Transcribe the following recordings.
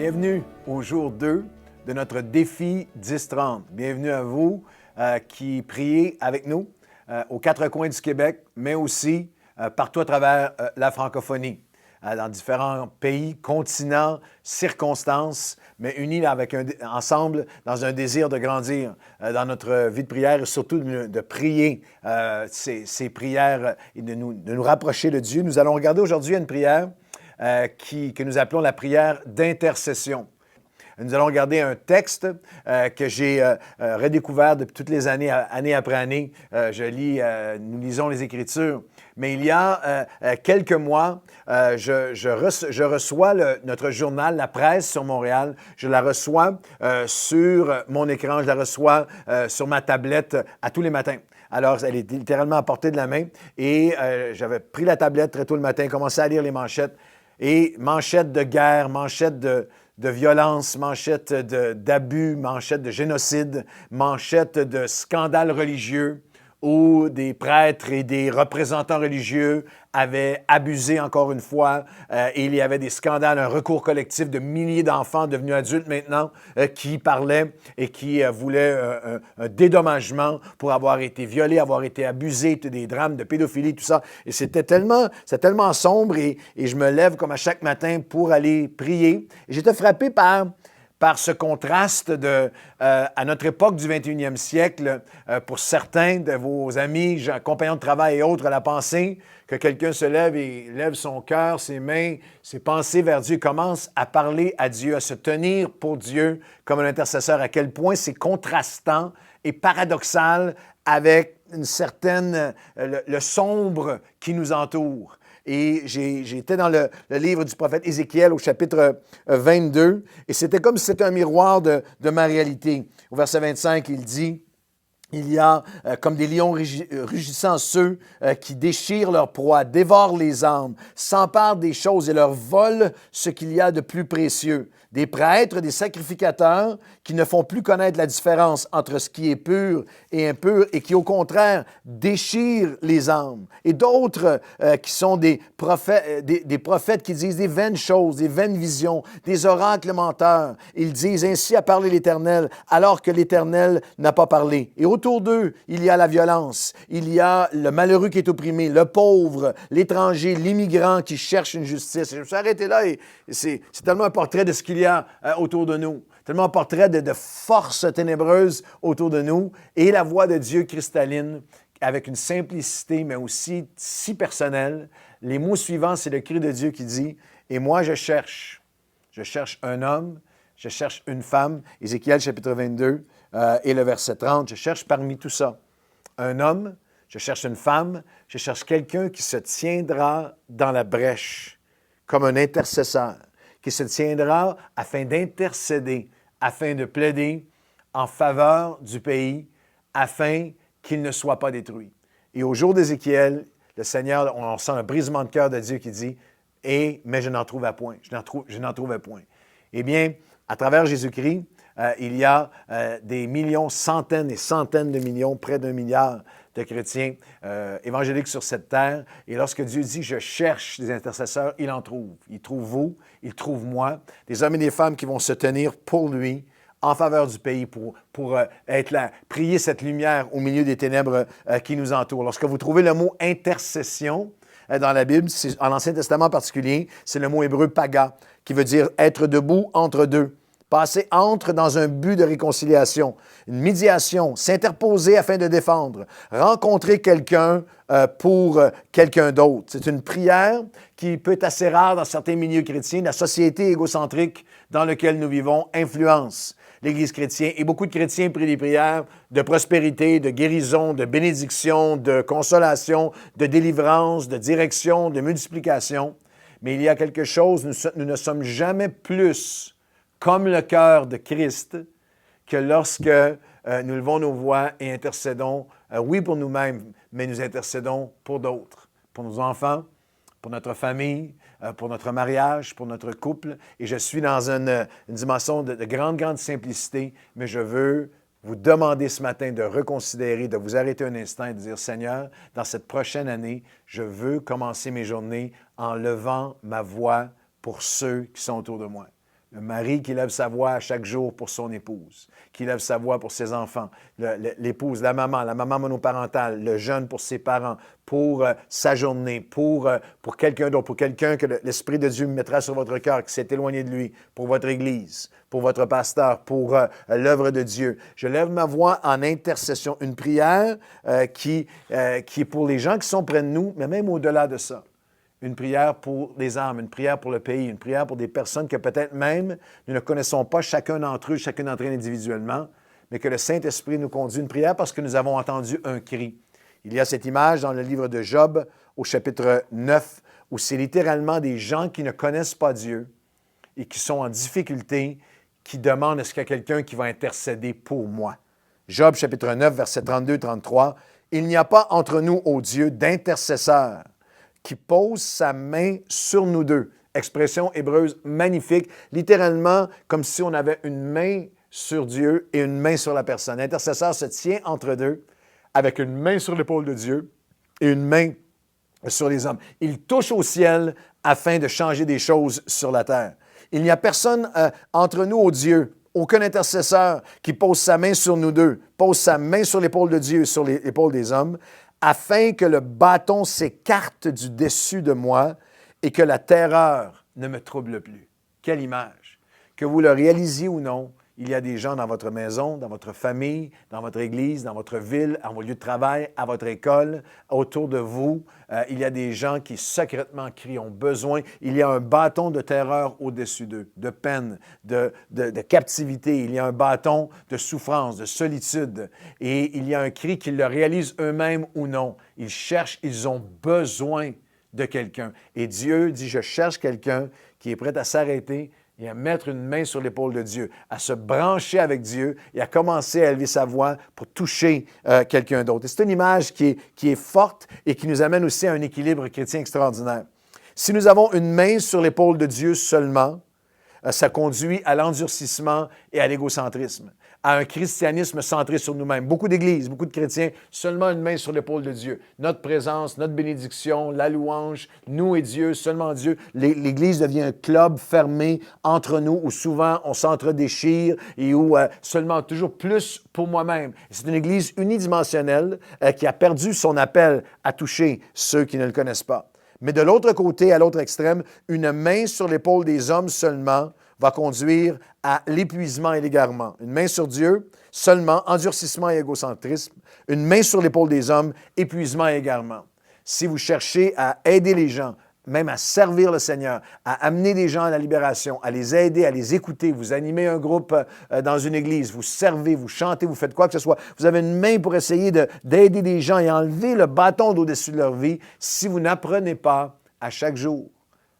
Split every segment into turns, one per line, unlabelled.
Bienvenue au jour 2 de notre défi 10-30. Bienvenue à vous qui priez avec nous aux quatre coins du Québec, mais aussi partout à travers la francophonie, dans différents pays, continents, circonstances, mais unis ensemble dans un désir de grandir dans notre vie de prière et surtout de prier ces prières et de nous rapprocher de Dieu. Nous allons regarder aujourd'hui une prière que nous appelons la prière d'intercession. Nous allons regarder un texte que j'ai redécouvert depuis toutes les années, année après année. Nous lisons les Écritures. Mais il y a quelques mois, je reçois notre journal, La Presse sur Montréal. Je la reçois sur mon écran, je la reçois sur ma tablette à tous les matins. Alors, elle est littéralement à portée de la main. Et j'avais pris la tablette très tôt le matin, commencé à lire les manchettes. Et manchettes de guerre, manchettes de violence, manchettes d'abus, manchettes de génocide, manchettes de scandales religieux où des prêtres et des représentants religieux avaient abusé encore une fois et il y avait des scandales, un recours collectif de milliers d'enfants devenus adultes maintenant qui parlaient et qui voulaient un dédommagement pour avoir été violés, avoir été abusés, des drames de pédophilie, tout ça. Et c'était tellement sombre et je me lève comme à chaque matin pour aller prier. Et j'étais frappé par ce contraste à notre époque du 21e siècle, pour certains de vos amis, compagnons de travail et autres, la pensée que quelqu'un se lève et lève son cœur, ses mains, ses pensées vers Dieu, commence à parler à Dieu, à se tenir pour Dieu comme un intercesseur, à quel point c'est contrastant et paradoxal avec une certaine, le sombre qui nous entoure. Et j'étais dans le livre du prophète Ézéchiel au chapitre 22, et c'était comme si c'était un miroir de ma réalité. Au verset 25, il dit, « Il y a comme des lions rugissants ceux qui déchirent leur proie, dévorent les âmes, s'emparent des choses et leur volent ce qu'il y a de plus précieux. Des prêtres, des sacrificateurs qui ne font plus connaître la différence entre ce qui est pur et impur et qui, au contraire, déchirent les âmes. Et d'autres qui sont des prophètes qui disent des vaines choses, des vaines visions, des oracles menteurs. Ils disent ainsi a parlé l'Éternel, alors que l'Éternel n'a pas parlé. Et autour d'eux, il y a la violence, il y a le malheureux qui est opprimé, le pauvre, l'étranger, l'immigrant qui cherche une justice. Et je me suis arrêté là et c'est tellement un portrait de ce qu'il y a autour de nous. Tellement un portrait de force ténébreuse autour de nous et la voix de Dieu cristalline avec une simplicité, mais aussi si personnelle. Les mots suivants, c'est le cri de Dieu qui dit « Et moi, je cherche un homme, je cherche une femme. » Ézéchiel chapitre 22 et le verset 30, je cherche parmi tout ça un homme, je cherche une femme, je cherche quelqu'un qui se tiendra dans la brèche comme un intercesseur, qui se tiendra afin d'intercéder, afin de plaider en faveur du pays, afin qu'il ne soit pas détruit. Et au jour d'Ézéchiel, le Seigneur, on sent un brisement de cœur de Dieu qui dit « mais je n'en trouvais point, je n'en trouvais point. » Eh bien, à travers Jésus-Christ, il y a des millions, centaines et centaines de millions, près d'1 milliard de chrétiens évangéliques sur cette terre. Et lorsque Dieu dit « je cherche des intercesseurs », il en trouve. Il trouve vous, il trouve moi, des hommes et des femmes qui vont se tenir pour lui, en faveur du pays, pour être là, prier cette lumière au milieu des ténèbres qui nous entourent. Lorsque vous trouvez le mot « intercession », dans la Bible, en l'Ancien Testament en particulier, c'est le mot hébreu « paga », qui veut dire « être debout entre deux ». Passer entre dans un but de réconciliation, une médiation, s'interposer afin de défendre, rencontrer quelqu'un pour quelqu'un d'autre. C'est une prière qui peut être assez rare dans certains milieux chrétiens. La société égocentrique dans laquelle nous vivons influence l'Église chrétienne et beaucoup de chrétiens prient des prières de prospérité, de guérison, de bénédiction, de consolation, de délivrance, de direction, de multiplication. Mais il y a quelque chose, nous ne sommes jamais plus comme le cœur de Christ, que lorsque nous levons nos voix et intercédons, oui pour nous-mêmes, mais nous intercédons pour d'autres, pour nos enfants, pour notre famille, pour notre mariage, pour notre couple. Et je suis dans une dimension de grande simplicité, mais je veux vous demander ce matin de reconsidérer, de vous arrêter un instant et de dire, Seigneur, dans cette prochaine année, je veux commencer mes journées en levant ma voix pour ceux qui sont autour de moi. Un mari qui lève sa voix chaque jour pour son épouse, qui lève sa voix pour ses enfants, l'épouse, la maman monoparentale, le jeune pour ses parents, pour sa journée, pour quelqu'un d'autre, pour quelqu'un que l'Esprit de Dieu mettra sur votre cœur, qui s'est éloigné de lui, pour votre Église, pour votre pasteur, pour l'œuvre de Dieu. Je lève ma voix en intercession, une prière qui est pour les gens qui sont près de nous, mais même au-delà de ça. Une prière pour les âmes, une prière pour le pays, une prière pour des personnes que peut-être même nous ne connaissons pas chacun d'entre eux, chacune d'entre eux individuellement, mais que le Saint-Esprit nous conduit. Une prière parce que nous avons entendu un cri. Il y a cette image dans le livre de Job, au chapitre 9, où c'est littéralement des gens qui ne connaissent pas Dieu et qui sont en difficulté, qui demandent est-ce qu'il y a quelqu'un qui va intercéder pour moi. Job, chapitre 9, versets 32-33. « Il n'y a pas entre nous, ô Dieu, d'intercesseur qui pose sa main sur nous deux. » Expression hébreuse magnifique, littéralement comme si on avait une main sur Dieu et une main sur la personne. L'intercesseur se tient entre deux avec une main sur l'épaule de Dieu et une main sur les hommes. Il touche au ciel afin de changer des choses sur la terre. Il n'y a personne entre nous, ô Dieu, aucun intercesseur qui pose sa main sur nous deux, pose sa main sur l'épaule de Dieu et sur l'épaule des hommes, afin que le bâton s'écarte du dessus de moi et que la terreur ne me trouble plus. Quelle image! Que vous le réalisiez ou non, il y a des gens dans votre maison, dans votre famille, dans votre église, dans votre ville, à vos lieux de travail, à votre école, autour de vous. Il y a des gens qui secrètement crient, ont besoin. Il y a un bâton de terreur au-dessus d'eux, de peine, de captivité. Il y a un bâton de souffrance, de solitude. Et il y a un cri qu'ils le réalisent eux-mêmes ou non. Ils cherchent, ils ont besoin de quelqu'un. Et Dieu dit, je cherche quelqu'un qui est prêt à s'arrêter et à mettre une main sur l'épaule de Dieu, à se brancher avec Dieu et à commencer à élever sa voix pour toucher quelqu'un d'autre. Et c'est une image qui est forte et qui nous amène aussi à un équilibre chrétien extraordinaire. Si nous avons une main sur l'épaule de Dieu seulement, ça conduit à l'endurcissement et à l'égocentrisme, à un christianisme centré sur nous-mêmes. Beaucoup d'églises, beaucoup de chrétiens, seulement une main sur l'épaule de Dieu. Notre présence, notre bénédiction, la louange, nous et Dieu, seulement Dieu. L'Église devient un club fermé entre nous où souvent on s'entre-déchire et où seulement toujours plus pour moi-même. C'est une Église unidimensionnelle qui a perdu son appel à toucher ceux qui ne le connaissent pas. Mais de l'autre côté, à l'autre extrême, une main sur l'épaule des hommes seulement va conduire à l'épuisement et l'égarement. Une main sur Dieu, seulement endurcissement et égocentrisme. Une main sur l'épaule des hommes, épuisement et égarement. Si vous cherchez à aider les gens, même à servir le Seigneur, à amener des gens à la libération, à les aider, à les écouter, vous animez un groupe dans une église, vous servez, vous chantez, vous faites quoi que ce soit, vous avez une main pour essayer d'aider des gens et enlever le bâton d'au-dessus de leur vie, si vous n'apprenez pas à chaque jour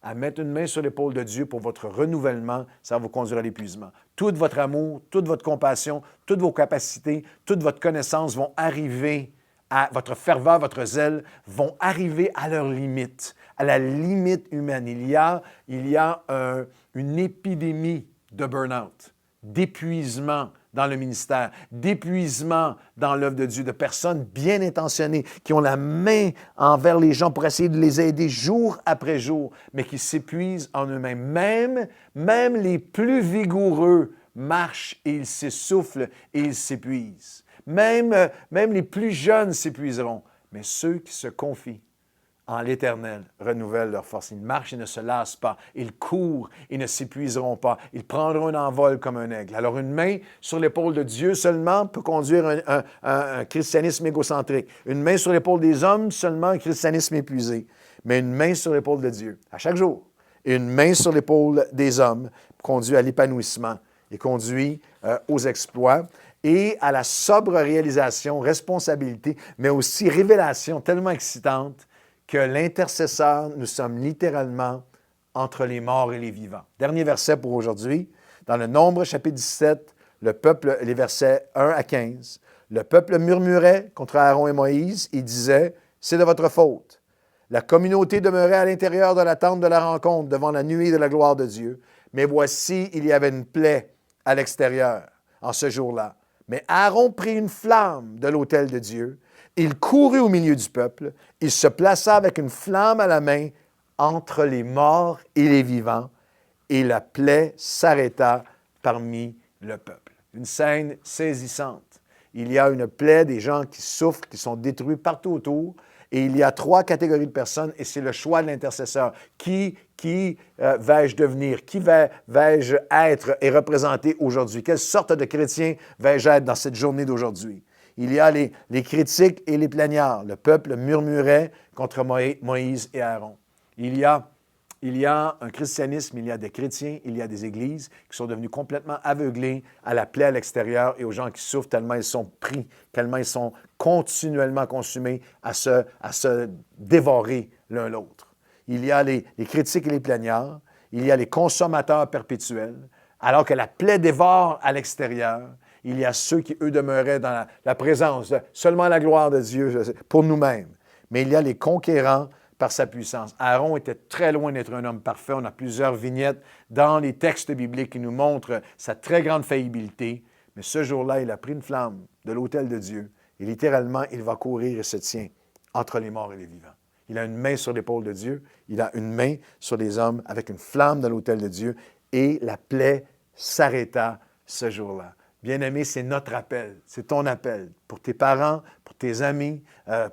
à mettre une main sur l'épaule de Dieu pour votre renouvellement, ça va vous conduire à l'épuisement. Tout votre amour, toute votre compassion, toutes vos capacités, toute votre connaissance vont arriver à votre ferveur, votre zèle, vont arriver à leur limite, à la limite humaine. Il y a une épidémie de burn-out, d'épuisement dans le ministère, d'épuisement dans l'œuvre de Dieu, de personnes bien intentionnées qui ont la main envers les gens pour essayer de les aider jour après jour, mais qui s'épuisent en eux-mêmes. Même les plus vigoureux marchent et ils s'essoufflent et ils s'épuisent. Même les plus jeunes s'épuiseront, mais ceux qui se confient en l'Éternel renouvellent leur force. Ils marchent et ne se lassent pas. Ils courent et ne s'épuiseront pas. Ils prendront un envol comme un aigle. Alors, une main sur l'épaule de Dieu seulement peut conduire un christianisme égocentrique. Une main sur l'épaule des hommes seulement un christianisme épuisé. Mais une main sur l'épaule de Dieu, à chaque jour. Et une main sur l'épaule des hommes conduit à l'épanouissement et conduit aux exploits et à la sobre réalisation, responsabilité, mais aussi révélation tellement excitante que l'intercesseur, nous sommes littéralement entre les morts et les vivants. Dernier verset pour aujourd'hui. Dans le Nombre, chapitre 17, le peuple, les versets 1 à 15, le peuple murmurait contre Aaron et Moïse. Il disait, « C'est de votre faute. » La communauté demeurait à l'intérieur de la tente de la rencontre devant la nuée de la gloire de Dieu. Mais voici, il y avait une plaie à l'extérieur en ce jour-là. Mais Aaron prit une flamme de l'autel de Dieu. Il courut au milieu du peuple. Il se plaça avec une flamme à la main entre les morts et les vivants. et la plaie s'arrêta parmi le peuple. Une scène saisissante. Il y a une plaie, des gens qui souffrent, qui sont détruits partout autour, et il y a 3 catégories de personnes, et c'est le choix de l'intercesseur. Qui vais-je devenir? Qui vais-je être et représenter aujourd'hui? Quelle sorte de chrétien vais-je être dans cette journée d'aujourd'hui? Il y a les critiques et les plaignards. Le peuple murmurait contre Moïse et Aaron. Il y a un christianisme, il y a des chrétiens, il y a des églises qui sont devenus complètement aveuglés à la plaie à l'extérieur et aux gens qui souffrent tellement ils sont pris, tellement ils sont continuellement consumés à se dévorer l'un l'autre. Il y a les critiques et les plaignards, il y a les consommateurs perpétuels, alors que la plaie dévore à l'extérieur. Il y a ceux qui, eux, demeuraient dans la présence, seulement la gloire de Dieu pour nous-mêmes. Mais il y a les conquérants par sa puissance. Aaron était très loin d'être un homme parfait. On a plusieurs vignettes dans les textes bibliques qui nous montrent sa très grande faillibilité. Mais ce jour-là, il a pris une flamme de l'autel de Dieu et littéralement, il va courir et se tient entre les morts et les vivants. Il a une main sur l'épaule de Dieu, il a une main sur les hommes avec une flamme de l'autel de Dieu et la plaie s'arrêta ce jour-là. Bien-aimé, c'est notre appel, c'est ton appel pour tes parents, pour tes amis,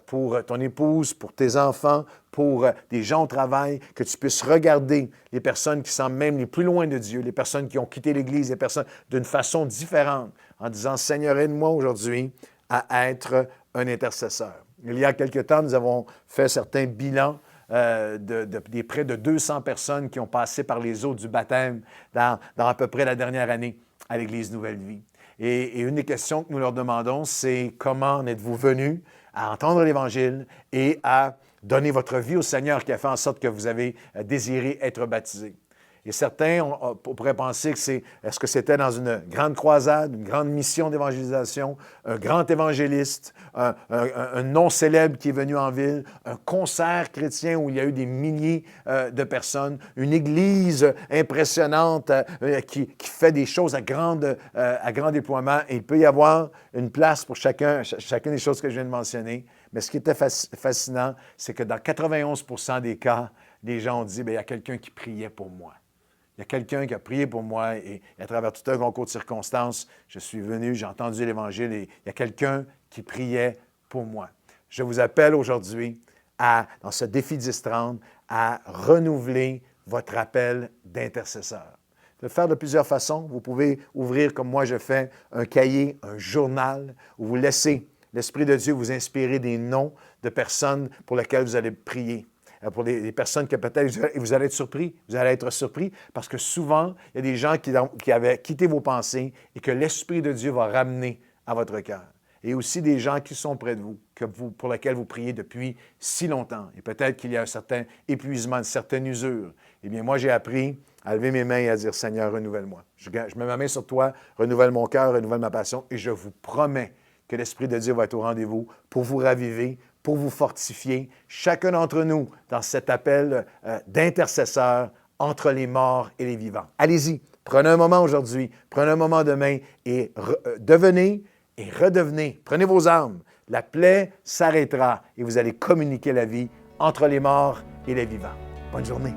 pour ton épouse, pour tes enfants, pour des gens au travail, que tu puisses regarder les personnes qui semblent même les plus loin de Dieu, les personnes qui ont quitté l'Église, les personnes d'une façon différente, en disant, Seigneur, aide-moi aujourd'hui à être un intercesseur. Il y a quelque temps, nous avons fait certains bilans des près de 200 personnes qui ont passé par les eaux du baptême dans à peu près la dernière année à l'Église Nouvelle Vie. Et une des questions que nous leur demandons, c'est comment en êtes-vous venus à entendre l'Évangile et à donner votre vie au Seigneur qui a fait en sorte que vous avez désiré être baptisé. Et certains pourraient penser que est-ce que c'était dans une grande croisade, une grande mission d'évangélisation, un grand évangéliste, un nom célèbre qui est venu en ville, un concert chrétien où il y a eu des milliers de personnes, une église impressionnante qui fait des choses à grand déploiement. Et il peut y avoir une place pour chacune des choses que je viens de mentionner. Mais ce qui était fascinant, c'est que dans 91% des cas, les gens ont dit, bien, il y a quelqu'un qui priait pour moi. Il y a quelqu'un qui a prié pour moi et à travers tout un concours de circonstances, je suis venu, j'ai entendu l'Évangile et il y a quelqu'un qui priait pour moi. Je vous appelle aujourd'hui, dans ce défi 10-30, à renouveler votre appel d'intercesseur. Le faire de plusieurs façons. Vous pouvez ouvrir, comme moi je fais, un cahier, un journal, où vous laissez l'Esprit de Dieu vous inspirer des noms de personnes pour lesquelles vous allez prier. Pour les personnes que peut-être vous allez être surpris parce que souvent, il y a des gens qui avaient quitté vos pensées et que l'Esprit de Dieu va ramener à votre cœur. Et aussi des gens qui sont près de vous, pour lesquels vous priez depuis si longtemps. Et peut-être qu'il y a un certain épuisement, une certaine usure. Eh bien, moi, j'ai appris à lever mes mains et à dire, Seigneur, renouvelle-moi. Je mets ma main sur toi, renouvelle mon cœur, renouvelle ma passion et je vous promets que l'Esprit de Dieu va être au rendez-vous pour vous raviver, pour vous fortifier, chacun d'entre nous, dans cet appel d'intercesseur entre les morts et les vivants. Allez-y, prenez un moment aujourd'hui, prenez un moment demain et devenez et redevenez. Prenez vos armes. La plaie s'arrêtera et vous allez communiquer la vie entre les morts et les vivants. Bonne journée.